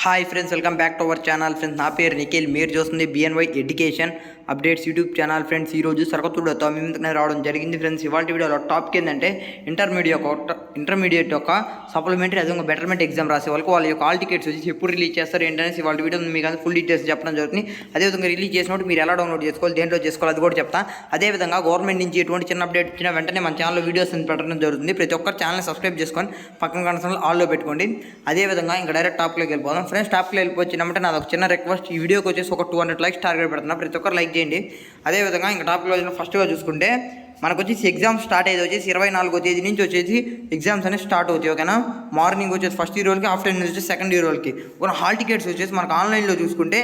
Hi friends, welcome back to our channel. Friends, నా పేరు నిఖిల్. మీరు చూస్తుంది BNY education updates YouTube channel. Friends, ఈరోజు సరకతుడితో మీ ముందుకు రావడం జరిగింది. ఫ్రెండ్స్, ఇవాళ వీడియోలో టాపిక్ ఏంటంటే ఇంటర్మీడియట్ యొక్క సప్లిమెంటరీ అదే బెటర్మెంట్ ఎగ్జామ్ రాసే వాళ్ళ యొక్క హాల్ టికెట్స్ వచ్చి ఎప్పుడు రిలీజ్ చేస్తారు ఏంటనేసి ఇవాళ వీడియో మీకు అంతా ఫుల్ డీటెయిల్స్ చెప్పడం జరుగుతుంది. అదేవిధంగా రిలీజ్ చేసినప్పుడు మీరు ఎలా డౌన్లోడ్ చేసుకోవాలి, దేంట్లో చేసుకోవాలి అది కూడా చెప్తా. అదేవిధంగా గవర్నమెంట్ నుంచి ఎటువంటి చిన్న అప్డేట్ వచ్చినా వెంటనే మన ఛానల్లో వీడియోస్ పెట్టడం జరుగుతుంది. ప్రతి ఒక్కరు ఛానల్ని సబ్స్క్రైబ్ చేసుకొని పక్కన కనెక్షన్లో ఆల్లో పెట్టుకోండి. అదేవిధంగా ఇంకా డైరెక్ట్ టాప్లోకి వెళ్ళిపోదాం. ఫ్రెండ్స్, టాప్లో వెళ్ళిపోచ్చినామంటే నాది ఒక చిన్న రిక్వెస్ట్. ఈ వీడియోకి వచ్చేసి ఒక 200 లైక్స్ టార్గెట్ పెడుతున్నా. ప్రతి ఒక్కరు లైక్ చేయండి. అదేవిధంగా ఇంకా టాప్లో ఫస్ట్గా చూసుకుంటే మనకు వచ్చేసి ఎగ్జామ్స్ స్టార్ట్ అయ్యేది వచ్చేసి 24వ తేదీ నుంచి వచ్చేసి ఎగ్జామ్స్ అనేవి స్టార్ట్ అవుతాయి. ఓకేనా, మార్నింగ్ వచ్చేసి ఫస్ట్ ఇయర్ వాళ్ళకి, ఆఫ్టర్నూన్ వచ్చేసి సెకండ్ ఇయర్ వాళ్ళకి. ఒక హాల్ టికెట్స్ వచ్చేసి మనకు ఆన్లైన్లో చూసుకుంటే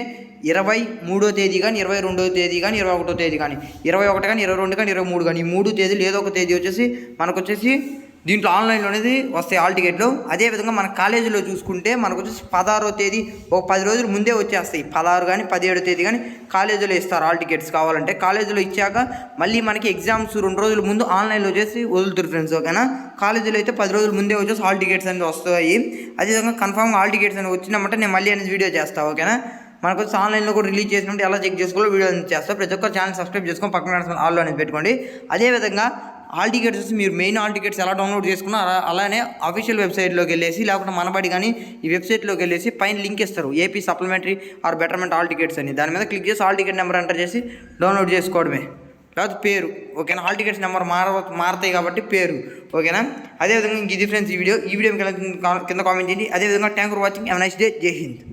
23వ తేదీ కానీ, 22వ తేదీ కానీ, 21వ తేదీ కానీ, 21 కానీ, 22 కానీ, 23 కానీ, ఈ 3 తేదీలు ఏదో ఒక తేదీ వచ్చేసి మనకు వచ్చేసి దీంట్లో ఆన్లైన్లో అనేది వస్తాయి హాల్ టికెట్లు. అదేవిధంగా మన కాలేజీలో చూసుకుంటే మనకు వచ్చేసి 16వ తేదీ ఒక 10 రోజుల ముందే వచ్చేస్తాయి. 16 కానీ 17వ తేదీ కానీ కాలేజీలో ఇస్తారు హాల్ టికెట్స్. కావాలంటే కాలేజీలో ఇచ్చాక మళ్ళీ మనకి ఎగ్జామ్స్ 2 రోజుల ముందు ఆన్లైన్లో వచ్చేసి వదులుతారు ఫ్రెండ్స్. ఓకేనా, కాలేజీలో అయితే 10 రోజుల ముందే వచ్చేసి హాల్ టికెట్స్ అనేది వస్తాయి. అదేవిధంగా కన్ఫామ్గా హాల్ టికెట్స్ అనేది వచ్చినామంటే నేను మళ్ళీ అనేది వీడియో చేస్తాను. ఓకేనా, మనకు వచ్చి ఆన్లైన్లో కూడా రిలీజ్ చేసినప్పుడు ఎలా చెక్ చేసుకోవాలో వీడియో చేస్తాను. ప్రతి ఒక్కరు ఛానల్ సబ్స్క్రైబ్ చేసుకొని పక్కన ఆల్లో అనేది పెట్టుకోండి. అదేవిధంగా హాల్ టికెట్స్ వచ్చి మీరు మెయిన్ హాల్ టికెట్స్ ఎలా డౌన్లోడ్ చేసుకున్నా అలానే అఫీషియల్ వెబ్సైట్లోకి వెళ్ళేసి, లేకుంటే మనబడి కానీ ఈ వెబ్సైట్లోకి వెళ్ళేసి పైన లింక్ ఇస్తారు, AP supplementary or betterment hall tickets అని. దాని మీద క్లిక్ చేసి హాల్ టికెట్ నెంబర్ ఎంటర్ చేసి డౌన్లోడ్ చేసుకోవడమే, లేకపోతే పేరు. ఓకేనా, హాల్ టికెట్స్ నెంబర్ మారుతాయి కాబట్టి పేరు. ఓకేనా, అదేవిధంగా ఇది ఫ్రెండ్స్ ఈ వీడియో కింద కామెంట్ చేయండి. అదేవిధంగా thank for watching. Have a nice day. జై హింద్.